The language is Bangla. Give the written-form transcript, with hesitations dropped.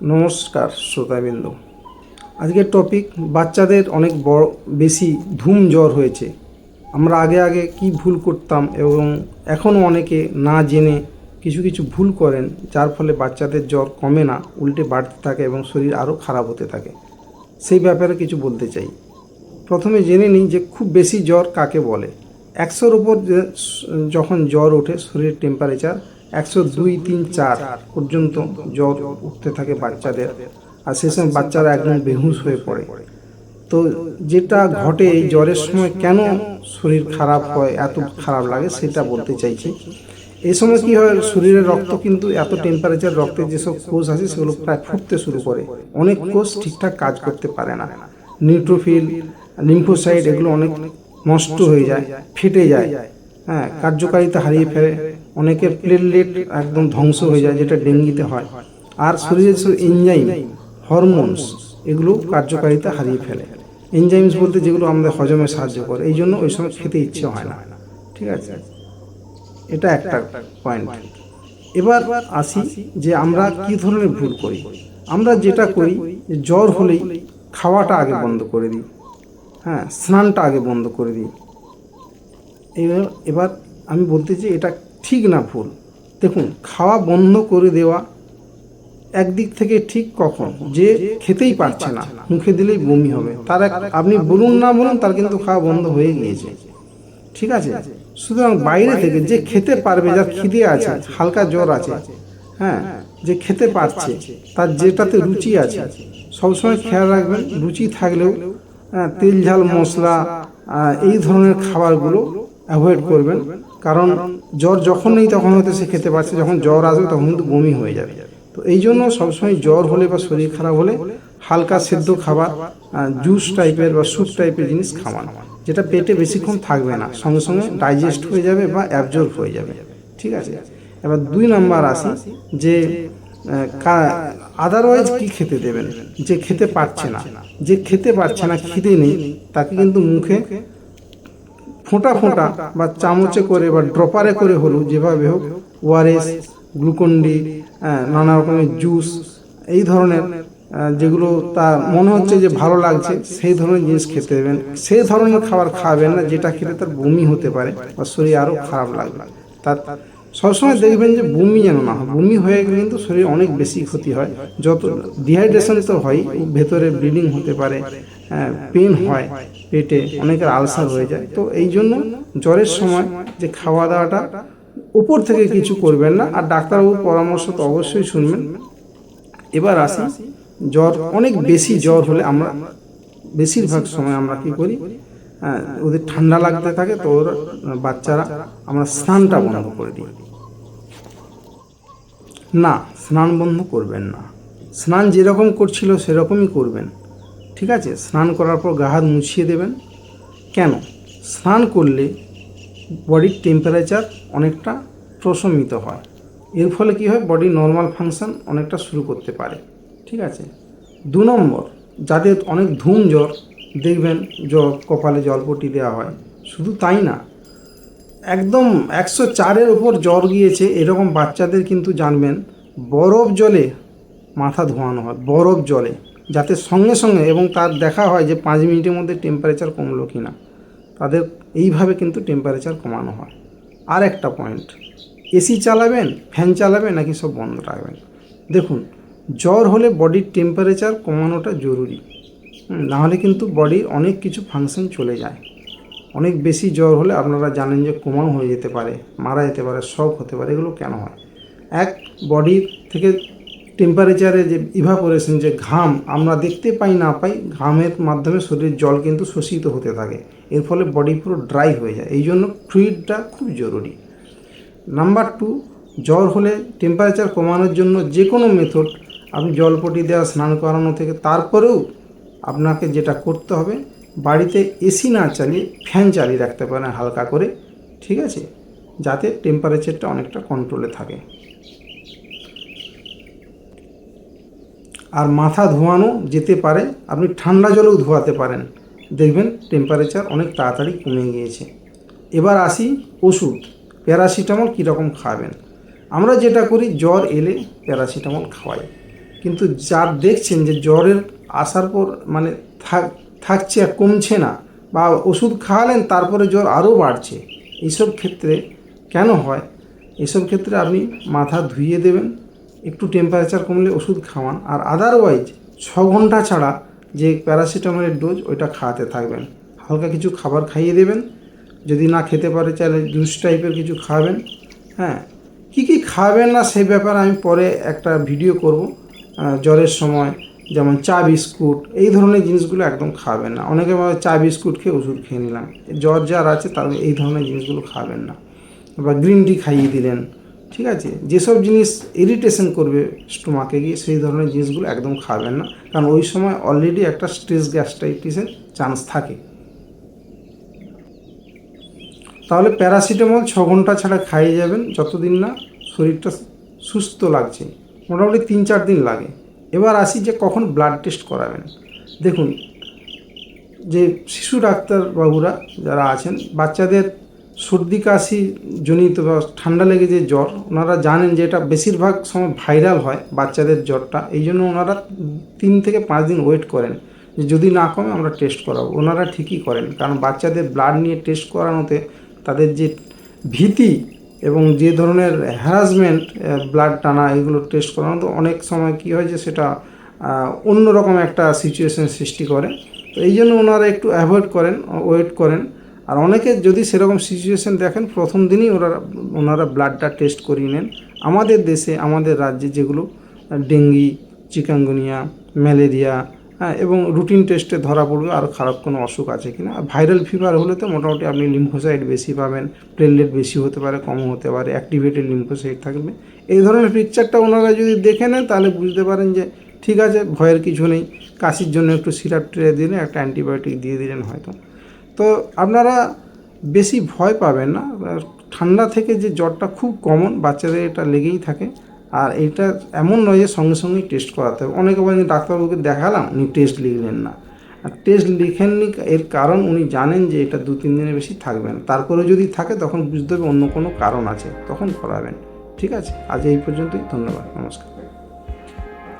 নমস্কার শ্রোতাবৃন্দ। আজকের টপিক বাচ্চাদের অনেক বড় বেশি ধুম জ্বর হয়েছে। আমরা আগে কি ভুল করতাম এবং এখনও অনেকে না জেনে কিছু ভুল করেন, যার ফলে বাচ্চাদের জ্বর কমে না, উল্টে বাড়তে থাকে এবং শরীর আরও খারাপ হতে থাকে। সেই ব্যাপারে কিছু বলতে চাই। প্রথমে জেনে নিই যে খুব বেশি জ্বর কাকে বলে। 100-র উপর যখন জ্বর ওঠে, শরীরের টেম্পারেচার 102, 3, 4 পর্যন্ত জ্বর উঠতে থাকে বাচ্চাদের, আর সে সময় বাচ্চারা একদম বেহুশ হয়ে পড়ে। তো যেটা ঘটে এই জ্বরের সময়, কেন শরীর খারাপ হয়, এত খারাপ লাগে, সেটা বলতে চাইছি। এই সময় কী হয়, শরীরের রক্ত কিন্তু এত টেম্পারেচার, রক্তে যেসব কোষ আছে সেগুলো প্রায় ফুটতে শুরু করে। অনেক কোষ ঠিকঠাক কাজ করতে পারে না। নিউট্রোফিল, লিম্ফোসাইট এগুলো অনেক নষ্ট হয়ে যায়, ফেটে যায়, হ্যাঁ, কার্যকারিতা হারিয়ে ফেলে। অনেকের প্লেটলেট একদম ধ্বংস হয়ে যায়, যেটা ডেঙ্গিতে হয়। আর শরীরের সব এনজাইম, হরমোনস এগুলো কার্যকারিতা হারিয়ে ফেলে। এনজাইমস বলতে যেগুলো আমাদের হজমে সাহায্য করে, এই জন্য ওই সময় খেতে ইচ্ছে হয় না। ঠিক আছে, এটা একটা পয়েন্ট। এবার আসি যে আমরা কি ধরনের ভুল করি। আমরা যেটা করি, জ্বর হলেই খাওয়াটা আগে বন্ধ করে দিই, হ্যাঁ, স্নানটা আগে বন্ধ করে দিই। এবার আমি বলতে চাই এটা ঠিক না, ভুল। দেখুন, খাওয়া বন্ধ করে দেওয়া একদিক থেকে ঠিক কখন, যে খেতেই পারছে না, মুখে দিলেই বমি হবে, তার আপনি বলুন না বলুন, তার কিন্তু খাওয়া বন্ধ হয়ে গিয়েছে। ঠিক আছে, সুতরাং বাইরে থেকে যে খেতে পারবে, যার খিদে আছে, হালকা জ্বর আছে, হ্যাঁ, যে খেতে পারছে, তার যেটাতে রুচি আছে, সবসময় খেয়াল রাখবেন রুচি থাকলেও তেল ঝাল মশলা এই ধরনের খাবারগুলো অ্যাভয়েড করবেন। কারণ জ্বর যখন নেই তখন হয়তো সে খেতে পারছে, যখন জ্বর আসবে তখন কিন্তু বমি হয়ে যাবে। তো এই জন্য সবসময় জ্বর হলে বা শরীর খারাপ হলে হালকা সেদ্ধ খাবার, জুস টাইপের বা স্যুপ টাইপের জিনিস খাওয়ান, যেটা পেটে বেশিক্ষণ থাকবে না, সঙ্গে সঙ্গে ডাইজেস্ট হয়ে যাবে বা অ্যাবজর্ব হয়ে যাবে। ঠিক আছে, এবার 2 নাম্বার আসি যে আদারওয়াইজ কি খেতে দেবেন। যে খেতে পারছে না, খিদে নেই, তাকে কিন্তু মুখে ফোঁটা ফোঁটা বা চামচে করে বা ড্রপারে করে হলেও, যেভাবে হোক, ওআরএস, গ্লুকন্ডি, নানা রকমের জুস, এই ধরনের যেগুলো তার মনে হচ্ছে যে ভালো লাগছে, সেই ধরনের জিনিস খেতে দেবেন। সেই ধরনের খাবার খাবেন না যেটা খেলে তার বমি হতে পারে বা শরীর আরও খারাপ লাগবে। তার সবসময় দেখবেন যে বমি যেন না হয়। বমি হয়ে গেলে কিন্তু শরীর অনেক বেশি ক্ষতি হয়। যত ডিহাইড্রেশন তো হয়, ভেতরে ব্লিডিং হতে পারে, পেন হয় পেটে, অনেকের আলসার হয়ে যায়। তো এই জন্য জ্বরের সময় যে খাওয়া দাওয়াটা উপর থেকে কিছু করবেন না, আর ডাক্তারবাবুর পরামর্শ তো অবশ্যই শুনবেন। এবার আসি, অনেক বেশি জ্বর হলে আমরা বেশিরভাগ সময় আমরা কি করি, ওদের ঠান্ডা লাগতে থাকে, তো ওরা বাচ্চারা আমরা স্নানটা বন্ধ করে দিই। না, স্নান বন্ধ করবেন না। স্নান যেরকম করছিল সেরকমই করবেন। ঠিক আছে, স্নান করার পর গা হাত মুছিয়ে দেবেন। কেন? স্নান করলে বডির টেম্পারেচার অনেকটা প্রশমিত হয়। এর ফলে কী হয়, বডি নর্মাল ফাংশন অনেকটা শুরু করতে পারে। ঠিক আছে, 2 নম্বর, যাদের অনেক ধুম জ্বর, দেখবেন কপালে জলপট্টি দেওয়া হয়। শুধু তাই না, একদম 104-এর উপর জ্বর গিয়েছে এরকম বাচ্চাদের কিন্তু জানবেন বরফ জলে মাথা ধোয়ানো হয়, বরফ জলে, যাতে সঙ্গে সঙ্গে, এবং তার দেখা হয় যে 5 মিনিটের মধ্যে টেম্পারেচার কমলো কি না। তাদের এইভাবে কিন্তু টেম্পারেচার কমানো হয়। আর একটা পয়েন্ট, এসি চালাবেন, ফ্যান চালাবেন, নাকি সব বন্ধ রাখবেন। দেখুন, জ্বর হলে বডির টেম্পারেচার কমানোটা জরুরি, নাহলে কিন্তু বডির অনেক কিছু ফাংশন চলে যায়। অনেক বেশি জ্বর হলে আপনারা জানেন যে কোমাও হয়ে যেতে পারে, মারা যেতে পারে, শক হতে পারে। এগুলো কেন হয়? বডির থেকে টেম্পারেচারে যে ইভাপোরেশন, যে ঘাম আমরা দেখতে পাই না পাই, ঘামের মাধ্যমে শরীরের জল কিন্তু শোষিত হতে থাকে। এর ফলে বডি পুরো ড্রাই হয়ে যায়। এই জন্য ফ্লুইডটা খুব জরুরি। নাম্বার 2, জ্বর হলে টেম্পারেচার কমানোর জন্য যে কোনো মেথড, আপনি জলপটি দেওয়া, স্নান করানো থেকে, তারপরেও আপনাকে যেটা করতে হবে, বাড়িতে এসি না চালিয়ে ফ্যান চালিয়ে রাখতে পারেন হালকা করে। ঠিক আছে, যাতে টেম্পারেচারটা অনেকটা কন্ট্রোলে থাকে। আর মাথা ধোয়ানো যেতে পারে, আপনি ঠান্ডা জলেও ধোয়াতে পারেন, দেখবেন টেম্পারেচার অনেক তাড়াতাড়ি কমে গিয়েছে। এবার আসি ওষুধ। প্যারাসিটামল কীরকম খাবেন। আমরা যেটা করি, জ্বর এলে প্যারাসিটামল খাওয়াই, কিন্তু যার দেখছেন যে জ্বরের আসার পর মানে থাকছে আর কমছে না, বা ওষুধ খাওয়ালেন তারপরে জ্বর আরও বাড়ছে, এইসব ক্ষেত্রে কেন হয়? এইসব ক্ষেত্রে আপনি মাথা ধুইয়ে দেবেন, একটু টেম্পারেচার কমলে ওষুধ খাওয়ান, আর আদারওয়াইজ 6 ঘন্টা ছাড়া যে প্যারাসিটামলের ডোজ ওইটা খাওয়াতে থাকবেন। হালকা কিছু খাবার খাইয়ে দেবেন, যদি না খেতে পারে চাইলে জুস টাইপের কিছু খাওয়াবেন। হ্যাঁ, কী খাওয়াবেন না সেই ব্যাপারে আমি পরে একটা ভিডিও করব। জ্বরের সময় যেমন চা বিস্কুট এই ধরনের জিনিসগুলো একদম খাওয়াবেন না। অনেকে ভাবে চা বিস্কুট খেয়ে ওষুধ খেয়ে নিলাম, জ্বর যার আছে তার এই ধরনের জিনিসগুলো খাওয়াবেন না। বা গ্রিন টি খাইয়ে দিলেন, ঠিক আছে, যেসব জিনিস ইরিটেশন করবে স্টোমাকে গিয়ে সেই ধরনের জিনিসগুলো একদম খাওয়াবেন না, কারণ ওই সময় অলরেডি একটা স্ট্রেস গ্যাস্ট্রাইটিসের চান্স থাকে। তাহলে প্যারাসিটামল 6 ঘন্টা ছাড়া খাইয়ে যাবেন যতদিন না শরীরটা সুস্থ লাগছে, মোটামুটি 3-4 দিন লাগে। এবার আসি যে কখন ব্লাড টেস্ট করাবেন। দেখুন, যে শিশু ডাক্তারবাবুরা যারা আছেন, বাচ্চাদের সর্দি কাশি জনিত বা ঠান্ডা লেগে যে জ্বর, ওনারা জানেন যে এটা বেশিরভাগ সময় ভাইরাল হয় বাচ্চাদের জ্বরটা, এই জন্য ওনারা 3 থেকে 5 দিন ওয়েট করেন যে যদি না কমে আমরা টেস্ট করাবো। ওনারা ঠিকই করেন, কারণ বাচ্চাদের ব্লাড নিয়ে টেস্ট করানোতে তাদের যে ভীতি এবং যে ধরনের হ্যারাসমেন্ট, ব্লাড টানা, এগুলো টেস্ট করানো তো অনেক সময় কী হয় যে সেটা অন্যরকম একটা সিচুয়েশন সৃষ্টি করে। তো এই জন্য ওনারা একটু অ্যাভয়েড করেন, ওয়েট করেন। আর অনেকে যদি সেরকম সিচুয়েশন দেখেন প্রথম দিনই ওনারা ব্লাডটা টেস্ট করিয়ে নেন। আমাদের দেশে, আমাদের রাজ্যে যেগুলো ডেঙ্গি, চিকানগুনিয়া, ম্যালেরিয়া, হ্যাঁ, এবং রুটিন টেস্টে ধরা পড়বে আর খারাপ কোনো অসুখ আছে কি না। ভাইরাল ফিভার হলে তো মোটামুটি আপনি লিম্ফোসাইট বেশি পাবেন, প্লেটলেট বেশি হতে পারে, কমও হতে পারে, অ্যাক্টিভেটেড লিম্ফোসাইট থাকবে। এই ধরনের পিকচারটা ওনারা যদি দেখে নেন তাহলে বুঝতে পারেন যে ঠিক আছে, ভয়ের কিছু নেই। কাশির জন্য একটু সিরাপ ট্রে দিলেন, একটা অ্যান্টিবায়োটিক দিয়ে দিলেন হয়তো। তো আপনারা বেশি ভয় পাবেন না। ঠান্ডা থেকে যে জ্বরটা খুব কমন, বাচ্চাদের এটা লেগেই থাকে। আর এটা এমন নয় যে সঙ্গে সঙ্গেই টেস্ট করাতে হবে। অনেকে বলেন যে ডাক্তারবাবুকে দেখালাম, উনি টেস্ট লিখলেন না। আর টেস্ট লিখেননি এর কারণ উনি জানেন যে এটা 2-3 দিনের বেশি থাকবে না। তারপরে যদি থাকে তখন বুঝতে হবে অন্য কোনো কারণ আছে, তখন করাবেন। ঠিক আছে, আজ এই পর্যন্তই। ধন্যবাদ, নমস্কার।